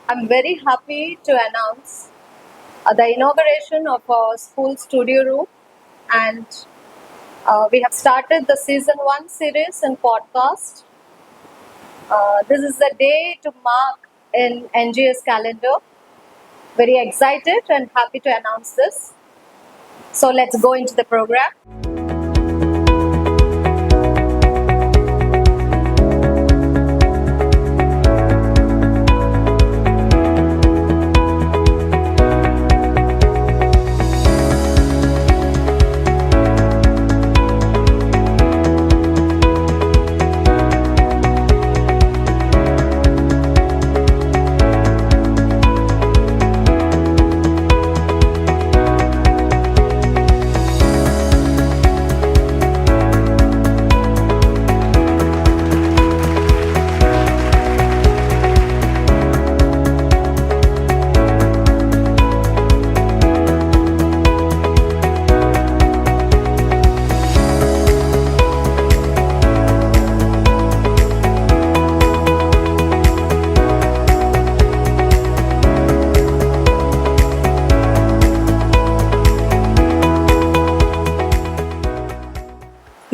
I'm very happy to announce the inauguration of our school studio room, and we have started the season 1 series and podcast. This is a day to mark in NGS calendar. Very excited and happy to announce this. So let's go into the program.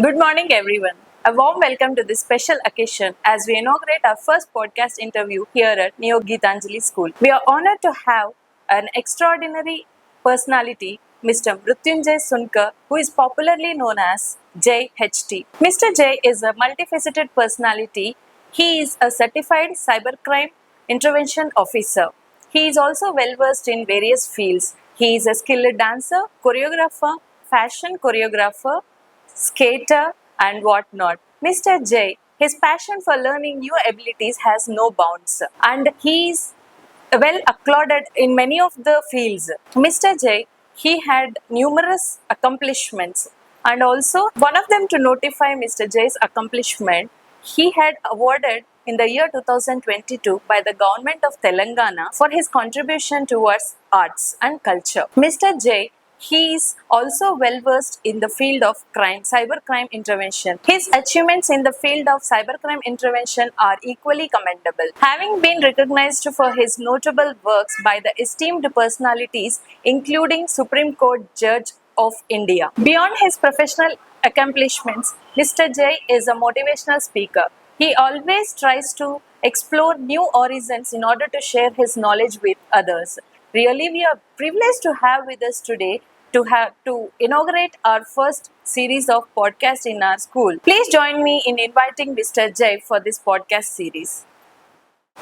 Good morning, everyone. A warm welcome to this special occasion as we inaugurate our first podcast interview here at Neo Geetanjali School. We are honored to have an extraordinary personality, Mr. Mrityunjay Sunkar, who is popularly known as JHT. Mr. J is a multifaceted personality. He is a certified cybercrime intervention officer. He is also well versed in various fields. He is a skilled dancer, choreographer, fashion choreographer, skater, and whatnot. Mr. J, his passion for learning new abilities has no bounds, and he is well applauded in many of the fields. Mr. J, he had numerous accomplishments, and also one of them to notify Mr. J's accomplishment, he had awarded in the year 2022 by the government of Telangana for his contribution towards arts and culture. Mr. J, he is also well versed in the field of crime, cybercrime intervention. His achievements in the field of cybercrime intervention are equally commendable. Having been recognized for his notable works by the esteemed personalities, including Supreme Court Judge of India. Beyond his professional accomplishments, Mr. J is a motivational speaker. He always tries to explore new horizons in order to share his knowledge with others. Really, we are privileged to have with us today to inaugurate our first series of podcasts in our school. Please join me in inviting Mr. Jay for this podcast series.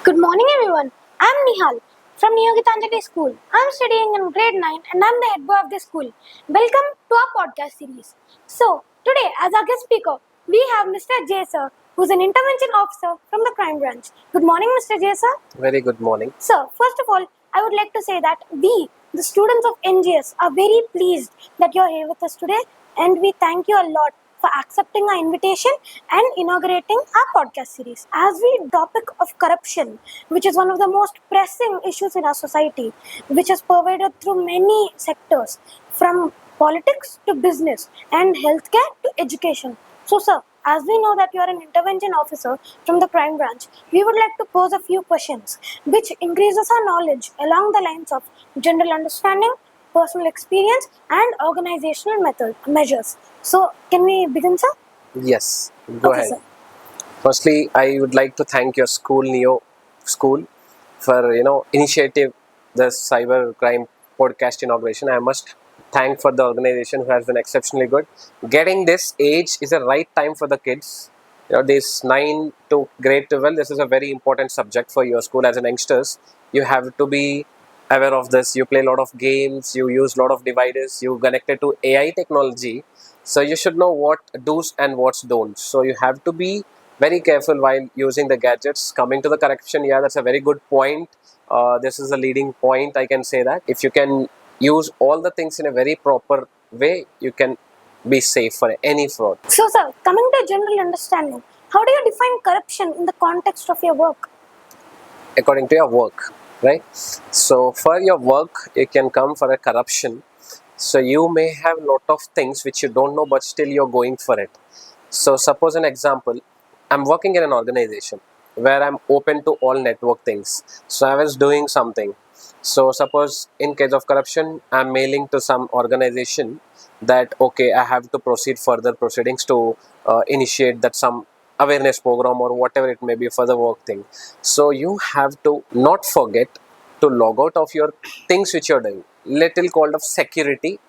Good morning, everyone. I'm Nihal from Geetanjali School. I'm studying in grade 9 and I'm the head boy of the school. Welcome to our podcast series. So, today, as our guest speaker, we have Mr. J. Sir, who's an intervention officer from the crime branch. Good morning, Mr. J. Sir. Very good morning. Sir, first of all, I would like to say that we, the students of NGS, are very pleased that you're here with us today, and we thank you a lot for accepting our invitation and inaugurating our podcast series. As we topic of corruption, which is one of the most pressing issues in our society, which is pervaded through many sectors, from politics to business and healthcare to education. So, sir, as we know that you are an intervention officer from the crime branch, we would like to pose a few questions which increases our knowledge along the lines of general understanding, personal experience, and organizational measures. So, can we begin, sir? Yes, go Okay, ahead. sir. Firstly, I would like to thank your school, Neo School, for initiative the cyber crime podcast inauguration. I must thank for the organization who has been exceptionally good. Getting this age is a right time for the kids. This 9 to grade 12. This is a very important subject for your school as an youngsters. You have to be aware of this. You play a lot of games. You use a lot of devices. You connected to AI technology. So you should know what do's and what's don'ts. So you have to be very careful while using the gadgets. Coming to the correction, yeah, that's a very good point. This is a leading point, I can say that. If you can use all the things in a very proper way, you can be safe for any fraud. So, sir, coming to general understanding, how do you define corruption in the context of your work? According to your work, right? So for your work, you can come for a corruption. So you may have a lot of things which you don't know, but still you're going for it. So suppose an example, I'm working in an organization. where I'm open to all network things. So I was doing something. So suppose in case of corruption, I'm mailing to some organization that okay, I have to proceed further proceedings to initiate that some awareness program or whatever it may be for the work thing. So you have to not forget to log out of your things which you're doing. Little called of security.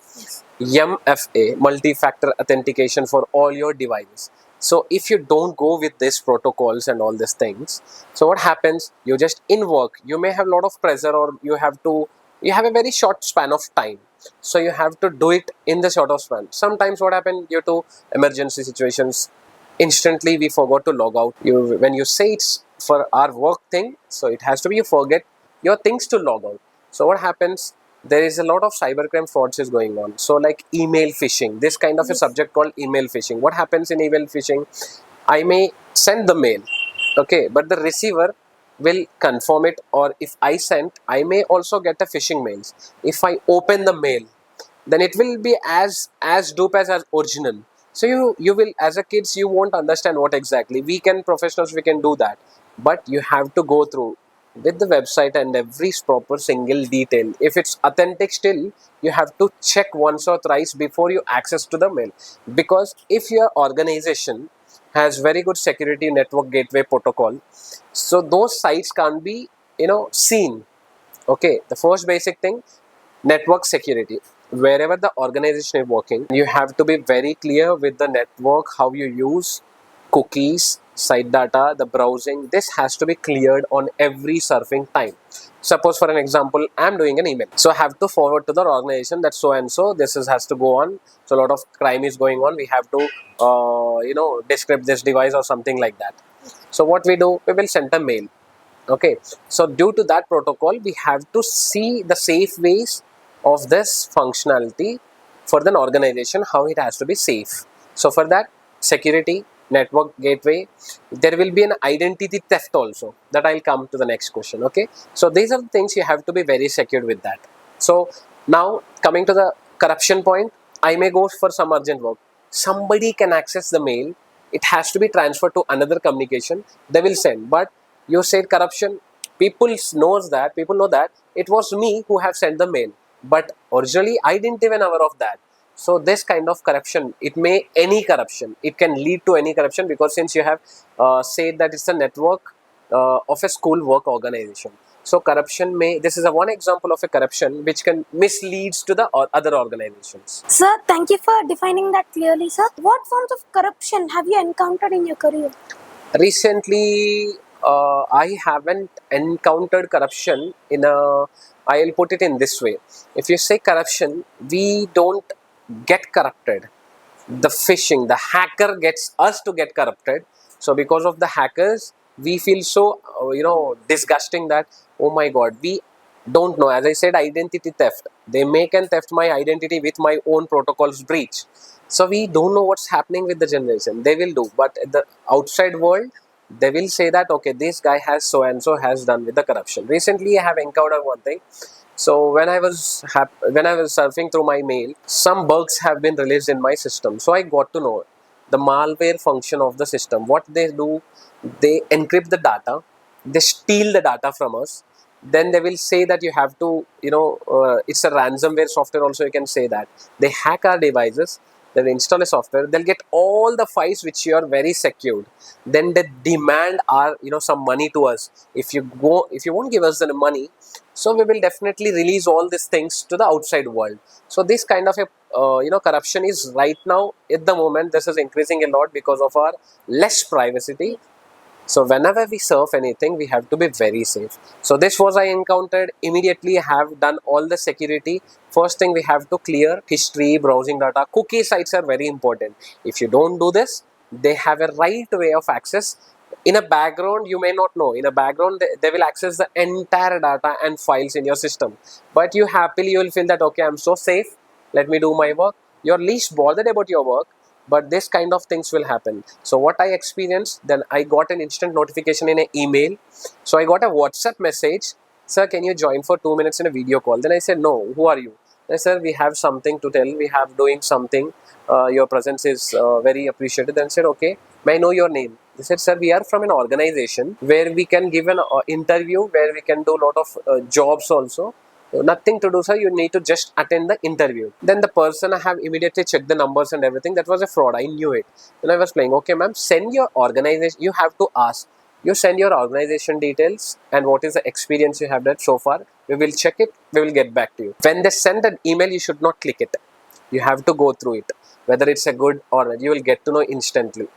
MFA, multi-factor authentication for all your devices. So if you don't go with these protocols and all these things, so what happens? You just in work, you may have a lot of pressure, or you have a very short span of time. So you have to do it in the short of span. Sometimes what happens due to emergency situations, instantly we forgot to log out. You when you say it's for our work thing, so it has to be you forget your things to log out. So what happens? There is a lot of cybercrime frauds is going on. So like email phishing, this kind of a subject called email phishing. What happens in email phishing? I may send the mail, okay, but the receiver will confirm it, or if I sent, I may also get a phishing mails. If I open the mail, then it will be as dope as original. So you will, as a kids, you won't understand what exactly. We can professionals, we can do that, but you have to go through with the website and every proper single detail. If it's authentic, still you have to check once or thrice before you access to the mail. Because if your organization has very good security network gateway protocol, so those sites can't be seen. Okay, the first basic thing, network security. Wherever the organization is working, you have to be very clear with the network, how you use cookies, site data, the browsing. This has to be cleared on every surfing time. Suppose for an example, I'm doing an email, so I have to forward to the organization that so and so this has to go on. So a lot of crime is going on, we have to describe this device or something like that. So what we do, we will send a mail. Okay, so due to that protocol, we have to see the safe ways of this functionality for the organization, how it has to be safe. So for that, security, network gateway, there will be an identity theft also, that I'll come to the next question. Okay, so these are the things you have to be very secure with that. So now coming to the corruption point, I may go for some urgent work, somebody can access the mail, it has to be transferred to another communication, they will send. But you said corruption, people know that it was me who have sent the mail, but originally I didn't even aware of that. So this kind of corruption, it may any corruption, it can lead to any corruption, because since you have said that it's a network of a school work organization. So corruption may, this is a one example of a corruption which can misleads to the other organizations. Sir, thank you for defining that clearly, sir. What forms of corruption have you encountered in your career? Recently, I haven't encountered corruption in a. I'll put it in this way. If you say corruption, we don't get corrupted. The phishing, the hacker gets us to get corrupted. So because of the hackers, we feel so disgusting that oh my god, we don't know. As I said, identity theft. They make and theft my identity with my own protocols breach. So we don't know what's happening with the generation. They will do, but at the outside world, they will say that okay, this guy has so and so has done with the corruption. Recently, I have encountered one thing. So when I was surfing through my mail, some bugs have been released in my system. So I got to know the malware function of the system. What they do, they encrypt the data, they steal the data from us. Then they will say that you have to, it's a ransomware software. Also, you can say that they hack our devices. They'll install a software. They'll get all the files which you are very secured. Then they demand our, some money to us. If you won't give us the money, so we will definitely release all these things to the outside world. So this kind of a corruption is right now at the moment, this is increasing a lot because of our less privacy. So whenever we surf anything, we have to be very safe. So this was I encountered. Immediately have done all the security. First thing, we have to clear history, browsing data. Cookie sites are very important. If you don't do this, they have a right way of access. In a background, you may not know. In a background, they will access the entire data and files in your system. But you will feel that okay, I'm so safe. Let me do my work. You're least bothered about your work, but this kind of things will happen. So what I experienced, then I got an instant notification in an email. So I got a WhatsApp message, sir, can you join for 2 minutes in a video call? Then I said, no, who are you? They said, sir, we have something to tell, we have doing something, your presence is very appreciated. Then I said, okay, may I know your name? They said, sir, we are from an organization where we can give an interview, where we can do a lot of jobs also. Nothing to do, sir. You need to just attend the interview. Then the person, I have immediately checked the numbers and everything. That was a fraud. I knew it. Then I was playing, okay, ma'am, send your organization. You have to ask. You send your organization details and what is the experience you have done so far. We will check it. We will get back to you. When they send an email, you should not click it. You have to go through it. Whether it's a good or not, you will get to know instantly.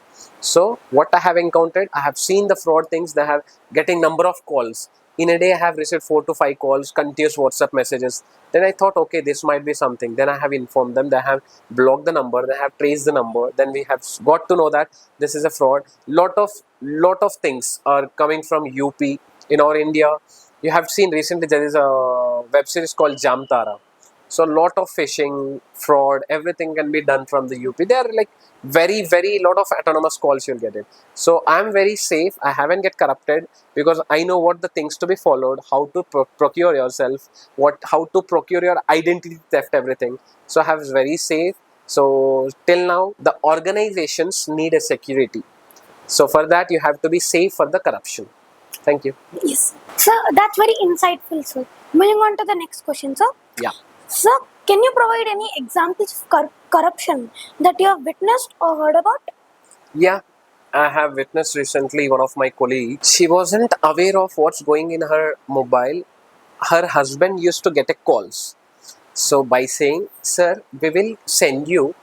So what I have encountered, I have seen the fraud things. They have getting number of calls. In a day, I have received 4 to 5 calls, continuous WhatsApp messages. Then I thought, okay, this might be something. Then I have informed them. They have blocked the number. They have traced the number. Then we have got to know that this is a fraud. Lot of things are coming from UP in our India. You have seen recently there is a web series called Jamtara. So a lot of phishing, fraud, everything can be done from the UP. They are like very lot of autonomous calls you'll get it. So I'm very safe. I haven't get corrupted because I know what the things to be followed, how to procure yourself, how to procure your identity theft, everything. So I have very safe. So till now, the organizations need a security. So for that, you have to be safe for the corruption. Thank you. Yes. So that's very insightful, sir. Moving on to the next question, sir. Yeah. Sir, can you provide any examples of corruption that you have witnessed or heard about? Yeah, I have witnessed recently one of my colleagues. She wasn't aware of what's going in her mobile. Her husband used to get a calls. So by saying, sir, we will send you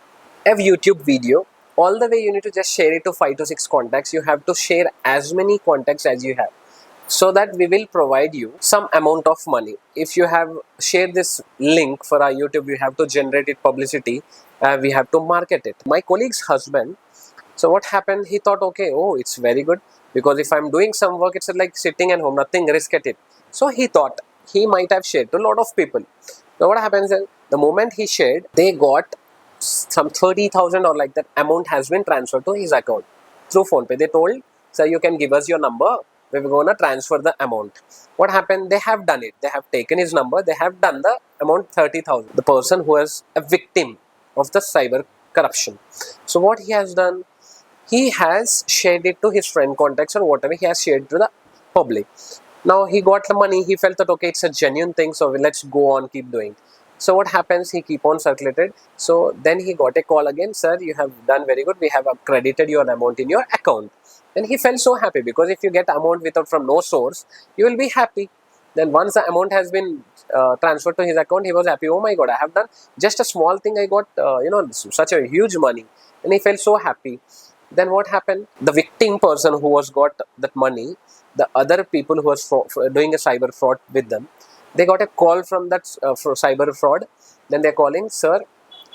a YouTube video. All the way you need to just share it to 5 to 6 contacts. You have to share as many contacts as you have, so that we will provide you some amount of money. If you have shared this link for our YouTube, you have to generate it publicity. We have to market it. My colleague's husband, so what happened? He thought, okay, oh, it's very good because if I'm doing some work, it's like sitting at home, nothing, risk at it. So he thought he might have shared to a lot of people. Now what happens is, the moment he shared, they got some 30,000 or like that amount has been transferred to his account through PhonePe. They told, sir, you can give us your number. We're going to transfer the amount. What happened? They have done it. They have taken his number. They have done the amount 30,000. The person who is a victim of the cyber corruption. So what he has done, he has shared it to his friend contacts or whatever he has shared to the public. Now he got the money. He felt that, okay, it's a genuine thing. So let's go on, keep doing. So what happens? He keep on circulated. So then he got a call again. Sir, you have done very good. We have credited your amount in your account. Then he felt so happy because if you get amount without from no source, you will be happy. Then once the amount has been transferred to his account, he was happy. Oh my God, I have done just a small thing. I got such a huge money, and he felt so happy. Then what happened? The victim person who was got that money, the other people who was doing a cyber fraud with them, they got a call from that for cyber fraud. Then they're calling, sir,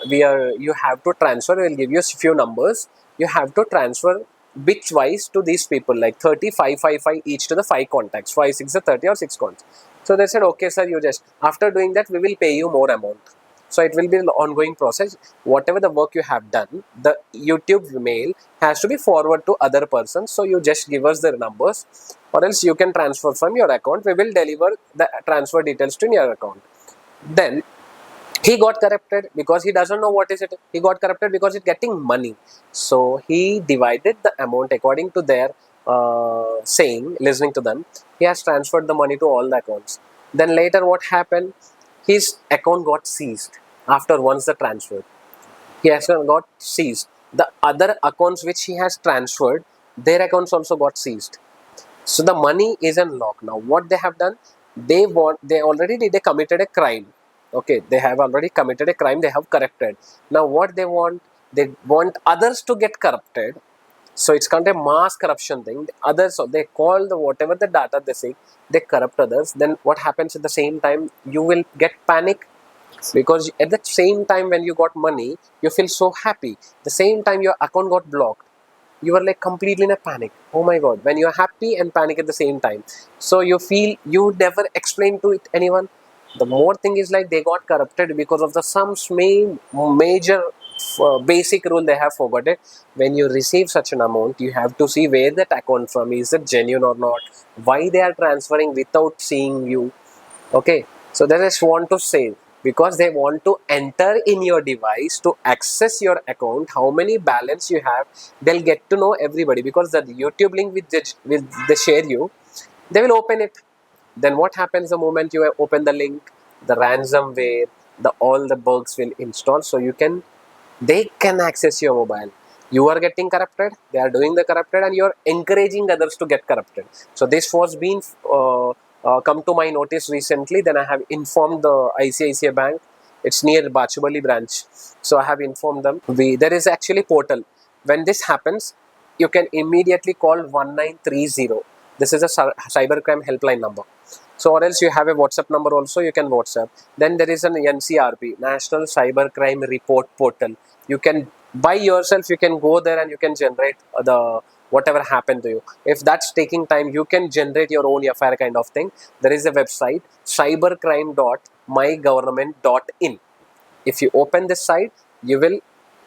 you have to transfer. We'll give you a few numbers. You have to transfer bitwise to these people, like 30, 5, 5, 5 each to the 5 contacts. 5, 6 are 30 or 6 contacts. So they said, okay, sir, you just after doing that, we will pay you more amount. So it will be an ongoing process. Whatever the work you have done, the YouTube mail has to be forwarded to other persons. So you just give us their numbers, or else you can transfer from your account. We will deliver the transfer details to your account. Then he got corrupted because he doesn't know what is it. He got corrupted because it's getting money. So he divided the amount according to their saying, listening to them. He has transferred the money to all the accounts. Then later what happened? His account got seized after once the transfer. He has got seized. The other accounts which he has transferred, their accounts also got seized. So the money is unlocked. Now what they have done, they committed a crime. Okay, they have already committed a crime, they have corrupted. Now what they want others to get corrupted. So it's kind of a mass corruption thing. Others, so they call the whatever the data they say, they corrupt others. Then what happens at the same time? You will get panic because at the same time when you got money, you feel so happy. The same time your account got blocked, you are like completely in a panic. Oh my God, when you are happy and panic at the same time. So you feel you never explain to it anyone. The more thing is like they got corrupted because of the some major basic rule they have forgotten. When you receive such an amount, you have to see where that account from, is it genuine or not, why they are transferring without seeing you. Okay, so that I just want to say, because they want to enter in your device to access your account, how many balance you have. They'll get to know everybody, because the YouTube link which they share you, they will open it. Then what happens the moment you open the link? The ransomware, all the bugs will install, so they can access your mobile. You are getting corrupted, they are doing the corrupted, and you are encouraging others to get corrupted. So this was being come to my notice recently. Then I have informed the ICICI Bank. It's near Bachubali branch. So I have informed them. There is actually portal. When this happens, you can immediately call 1930. This is a cybercrime helpline number. So, or else you have a WhatsApp number also, you can WhatsApp. Then there is an NCRP, National Cybercrime Report Portal. You can, by yourself, you can go there and you can generate the whatever happened to you. If that's taking time, you can generate your own FIR kind of thing. There is a website, cybercrime.mygovernment.in. If you open this site,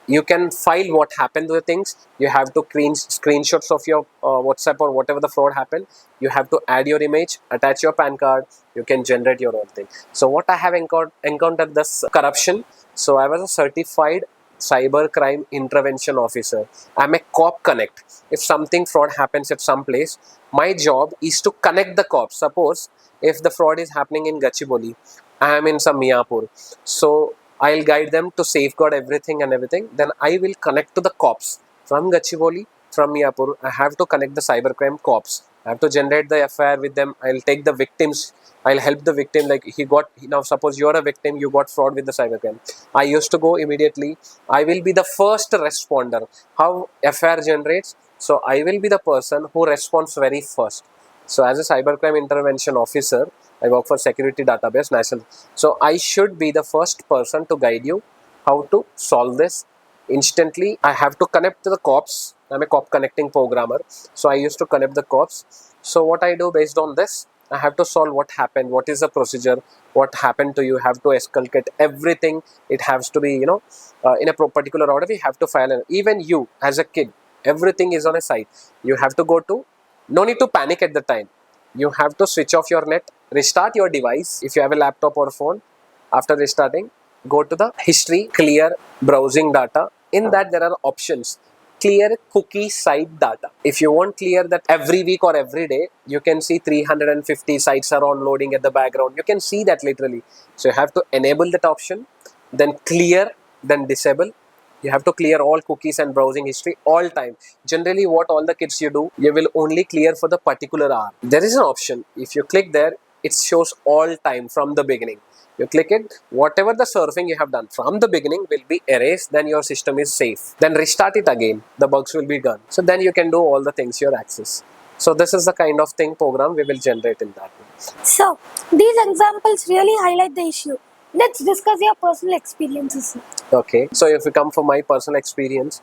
you can file what happened to the things. You have to screenshots of your WhatsApp or whatever the fraud happened. You have to add your image, attach your PAN card. You can generate your own thing. So what I have encountered this corruption. So I was a certified cybercrime intervention officer. I'm a cop connect. If something fraud happens at some place, my job is to connect the cops. Suppose if the fraud is happening in Gachibowli, I am in some Miyapur. So I'll guide them to safeguard everything and everything. Then I will connect to the cops from Gachibowli, from Miyapur. I have to connect the cybercrime cops. I have to generate the FIR with them. I'll take the victims. I'll help the victim. Like now suppose you're a victim, you got fraud with the cybercrime. I used to go immediately. I will be the first responder. How FIR generates? So I will be the person who responds very first. So as a cybercrime intervention officer, I work for security database national. So I should be the first person to guide you how to solve this instantly. I have to connect to the cops. I'm a cop connecting programmer. So I used to connect the cops. So what I do based on this, I have to solve what happened, what is the procedure, what happened to you, have to escalate everything. It has to be, in a particular order. We have to file an, even you as a kid, everything is on a site. You have to go to, no need to panic at the time. You have to switch off your net, restart your device. If you have a laptop or phone, after restarting, go to the history, clear browsing data. In that there are options. Clear cookie site data. If you want clear that every week or every day, you can see 350 sites are on loading at the background. You can see that literally. So you have to enable that option, then clear, then disable. You have to clear all cookies and browsing history all time. Generally what all the kids you do, you will only clear for the particular hour. There is an option. If you click there, it shows all time from the beginning. You click it, whatever the surfing you have done from the beginning will be erased, then your system is safe. Then restart it again, the bugs will be gone. So then you can do all the things your access. So this is the kind of thing program we will generate in that. So, these examples really highlight the issue. Let's discuss your personal experiences. Okay, so if we come from my personal experience,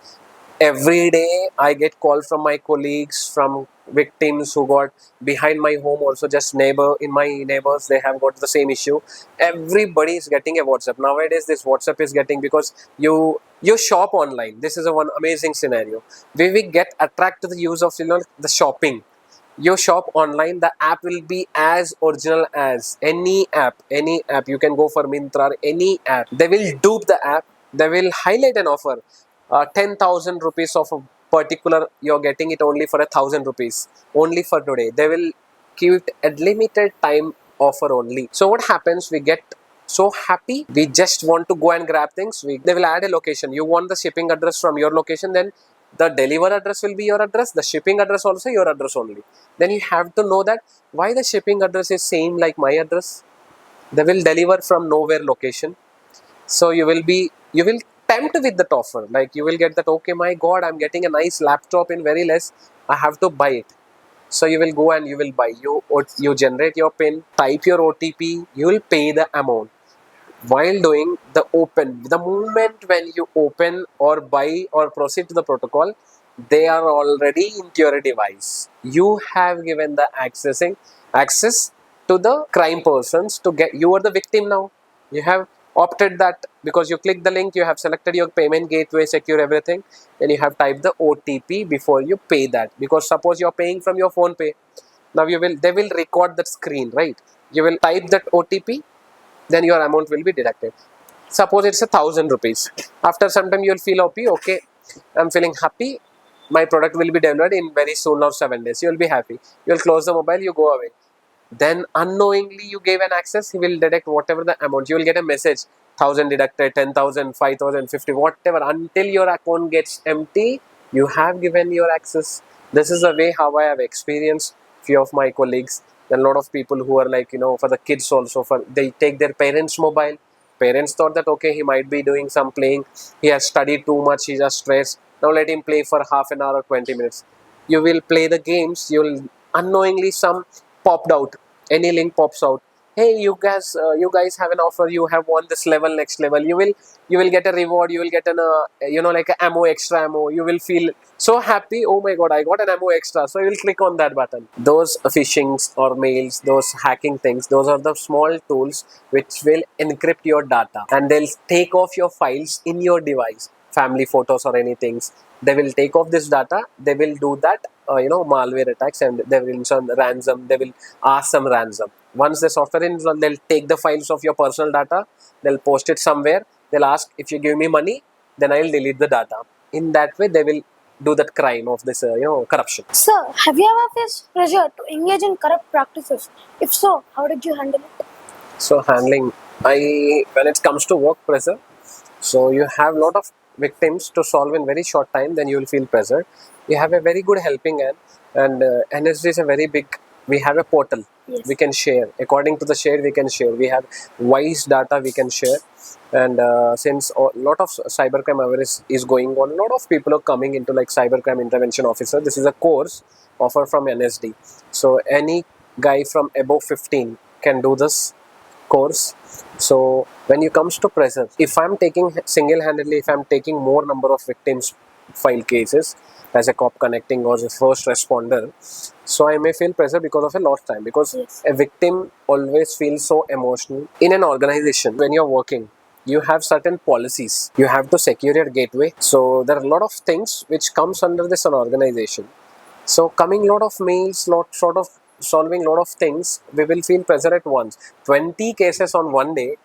every day I get calls from my colleagues, from victims who got behind my home, also just in my neighbors, they have got the same issue. Everybody is getting a WhatsApp nowadays. This WhatsApp is getting, because you shop online. This is a one amazing scenario. We get attracted to the use of the shopping. You shop online, the app will be as original as any app. You can go for Myntra, any app. They will dupe the app. They will highlight an offer, 10,000 rupees of a particular, you're getting it only for 1,000 rupees, only for today. They will give it a limited time offer only. So what happens, we get so happy, we just want to go and grab things. They will add a location. You want the shipping address from your location, then the deliver address will be your address, the shipping address also your address only. Then you have to know that why the shipping address is same like my address. They will deliver from nowhere location. So you will tempt with that offer. Like you will get that, okay, my God, I'm getting a nice laptop in very less, I have to buy it. So you will go and you will buy. You generate your PIN, type your OTP, you will pay the amount. While doing the moment when you open or buy or proceed to the protocol, they are already into your device. You have given the access to the crime persons to get. You are the victim now. You have opted that because you click the link, you have selected your payment gateway, secure everything, then you have typed the OTP before you pay that. Because suppose you are paying from your phone pay, now they will record that screen, right? You will type that OTP, then your amount will be deducted. Suppose it's 1,000 rupees. After some time, you'll feel happy. Okay, I'm feeling happy. My product will be delivered in very soon or 7 days. You'll be happy. You'll close the mobile. You go away. Then unknowingly you gave an access. He will deduct whatever the amount. You will get a message: 1,000 deducted, 10,000, 5,000, 50, whatever. Until your account gets empty, you have given your access. This is the way how I have experienced few of my colleagues. Then a lot of people who are like, for the kids also, for they take their parents' mobile. Parents thought that okay, he might be doing some playing. He has studied too much. He's just stressed. Now let him play for half an hour or 20 minutes. You will play the games. You'll unknowingly some popped out. Any link pops out. Hey, you guys have an offer. You have won this level, next level. You will get a reward. You will get an like a ammo, extra ammo. You will feel so happy. Oh my god, I got an ammo extra. So you will click on that button. Those phishings or mails, those hacking things, those are the small tools which will encrypt your data, and they'll take off your files in your device, family photos or anything. They will take off this data. They will do that malware attacks, and they will some ransom. They will ask some ransom. Once the software is installed, they'll take the files of your personal data. They'll post it somewhere. They'll ask, if you give me money, then I'll delete the data. In that way, they will do that crime of this corruption. Sir, have you ever faced pressure to engage in corrupt practices? If so, how did you handle it? So handling, when it comes to work pressure, so you have a lot of victims to solve in very short time, then you will feel pressure. You have a very good helping hand, and NSD is a very big. We have a portal. Yes. We can share according to the share. We can share. We have wise data we can share, and since a lot of cybercrime awareness is going on, a lot of people are coming into like cybercrime intervention officer. This is a course offered from NSD. So any guy from above 15 can do this course. So when it comes to pressure, if I'm taking single-handedly, if I'm taking more number of victims file cases as a cop connecting or as a first responder, so I may feel pressure because of a lost time, because Yes. a victim always feels so emotional. In an organization, when you're working, you have certain policies. You have to secure your gateway. So there are a lot of things which comes under this organization. So coming lot of mails, lot sort of solving lot of things, we will feel pressure at once. 20 cases on one day,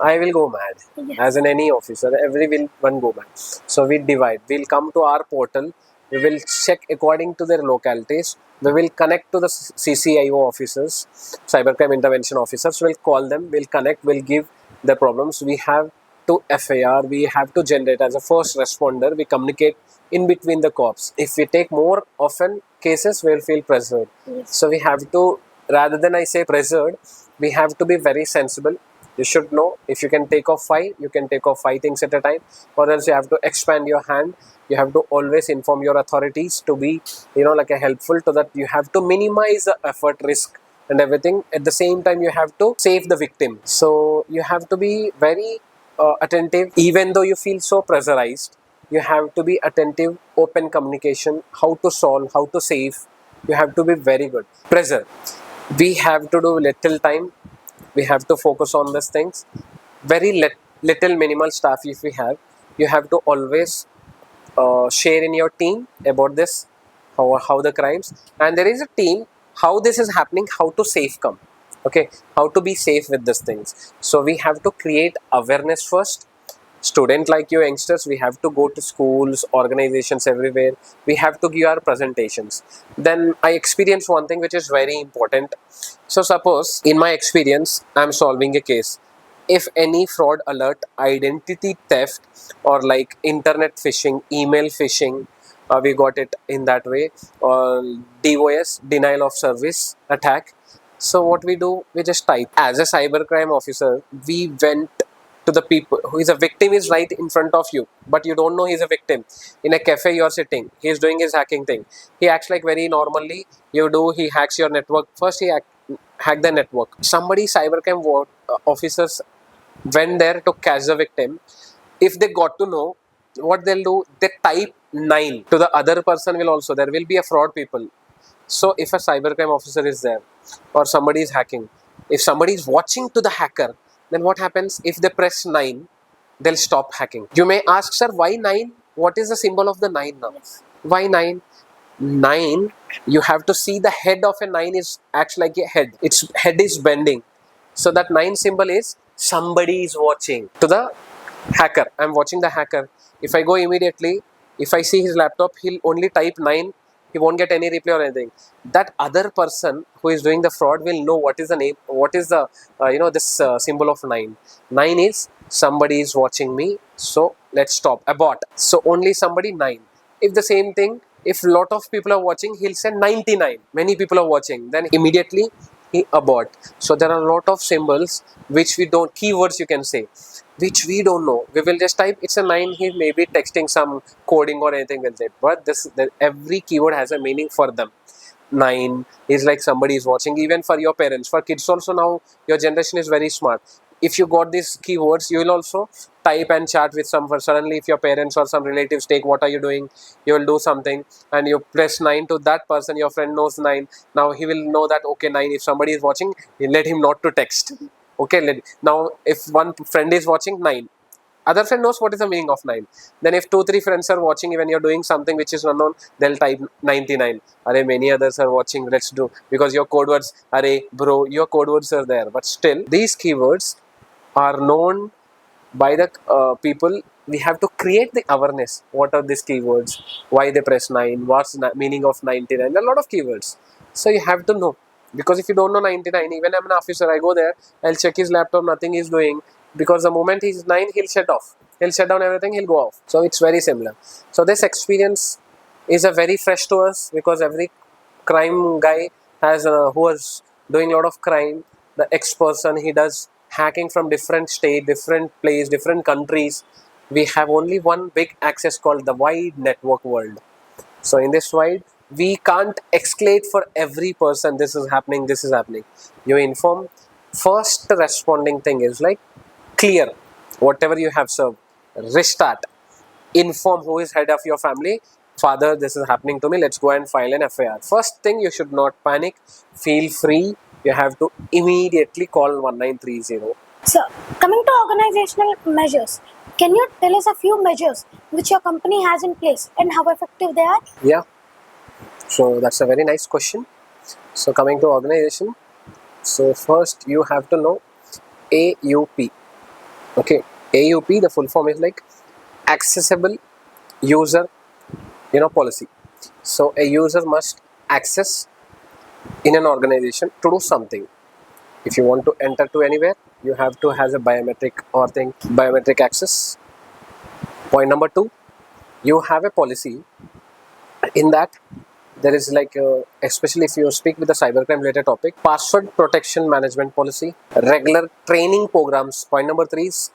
I will go mad. Yes. As in any officer, every will one go mad. So we divide. We'll come to our portal. We will check according to their localities. We will connect to the CCIO officers, cybercrime intervention officers. We'll call them. We'll connect. We'll give the problems. We have to FIR. We have to generate as a first responder. We communicate in between the cops. If we take more often cases, we'll feel pressured. Yes. So we have to, rather than I say pressured, we have to be very sensible. You should know, if you can take off 5, you can take off 5 things at a time, or else you have to expand your hand. You have to always inform your authorities to be, like a helpful, so that you have to minimize the effort, risk and everything. At the same time, you have to save the victim. So you have to be very attentive, even though you feel so pressurized. You have to be attentive, open communication, how to solve, how to save. You have to be very good. Pressure. We have to do little time. We have to focus on these things. Very little minimal staff if we have. You have to always share in your team about this, how the crimes. And there is a team, how this is happening, how to safe come. Okay, how to be safe with these things. So we have to create awareness first. Student like you youngsters, we have to go to schools, organizations, everywhere. We have to give our presentations. Then I experienced one thing which is very important. So suppose in my experience, I'm solving a case. If any fraud alert, identity theft, or like internet phishing, email phishing, we got it in that way, or DOS, denial of service attack. So what we do, we just type. As a cybercrime officer, we went to the people who is a victim is right in front of you, but you don't know he's a victim. In a cafe you are sitting, he's doing his hacking thing. He acts like very normally. He hacks your network. First he hack the network. Somebody cybercrime officers went there to catch the victim. If they got to know, what they'll do, they type 9 to the other person. Will also, there will be a fraud people. So if a cybercrime officer is there, or somebody is hacking, if somebody is watching to the hacker, then what happens? If they press 9, they'll stop hacking. You may ask, sir, why 9? What is the symbol of the 9 now? Yes. Why 9? 9, you have to see the head of a 9 is acts like a head. Its head is bending. So that 9 symbol is somebody is watching. To the hacker, I'm watching the hacker. If I go immediately, if I see his laptop, he'll only type 9. He won't get any reply or anything. That other person who is doing the fraud will know what is the name, what is the this symbol of 9. 9 is somebody is watching me, so let's stop, abort. So only somebody 9. If the same thing, if lot of people are watching, he'll say 99. Many people are watching, then immediately he abort. So there are a lot of symbols which we don't, keywords you can say, which we don't know. We will just type it's a 9. He may be texting some coding or anything with it, but every keyword has a meaning for them. 9 is like somebody is watching. Even for your parents, for kids also, now your generation is very smart. If you got these keywords, you will also type and chat with some. Suddenly if your parents or some relatives take what are you doing, you will do something and you press 9 to that person. Your friend knows 9. Now he will know that okay, 9, if somebody is watching, you let him not to text. Okay, now if one friend is watching, 9, other friend knows what is the meaning of 9. Then if 2-3 friends are watching, when you're doing something which is unknown, they'll type 99. Array, many others are watching, let's do, because your code words, array bro, your code words are there. But still these keywords are known by the people. We have to create the awareness. What are these keywords? Why they press 9? What's the meaning of 99? There are a lot of keywords. So you have to know. Because if you don't know 99, even I'm an officer, I go there, I'll check his laptop, nothing he's doing. Because the moment he's 9, he'll shut off. He'll shut down everything, he'll go off. So it's very similar. So this experience is a very fresh to us, because every crime guy has who was doing a lot of crime, the ex person, he does hacking from different state, different place, different countries. We have only one big access called the wide network world. So in this wide, we can't escalate for every person, this is happening, this is happening. You inform. First responding thing is like clear whatever you have served, restart, inform who is head of your family. Father, this is happening to me, let's go and file an FIR. First thing, you should not panic, feel free. You have to immediately call 1930. So, coming to organizational measures, can you tell us a few measures which your company has in place and how effective they are? Yeah, so that's a very nice question. So coming to organization, so first you have to know AUP. Okay, AUP, the full form is like accessible user policy. So a user must access in an organization to do something. If you want to enter to anywhere, you have to have a biometric access. Point number 2, you have a policy. In that, there is like especially if you speak with the cybercrime related topic, password protection management policy, regular training programs. Point number 3 is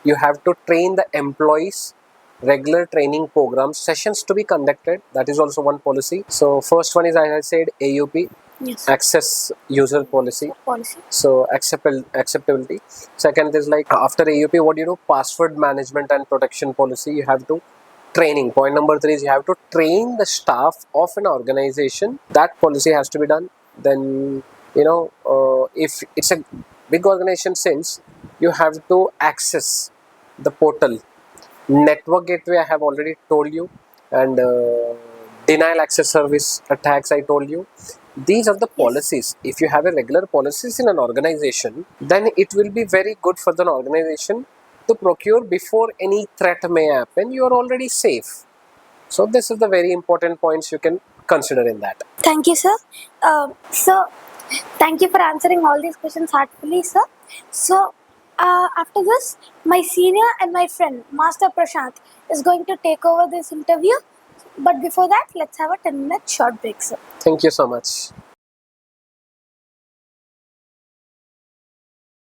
you have to train the employees, regular training programs, sessions to be conducted. That is also one policy. So first one is, as I said, AUP, Yes. access user policy. Policy. So acceptability. Second is like after AUP, what do you do? Password management and protection policy. You have to training. Point number 3 is you have to train the staff of an organization. That policy has to be done. Then if it's a big organization, since you have to access the portal, network gateway I have already told you, and denial access service attacks I told you. These are the policies. If you have a regular policies in an organization, then it will be very good for the organization to procure before any threat may happen. You are already safe. So this is the very important points you can consider in that. Thank you, sir. So, thank you for answering all these questions heartfully, sir. So, after this, my senior and my friend, Master Prashant, is going to take over this interview. But before that, let's have a 10-minute short break, sir. Thank you so much.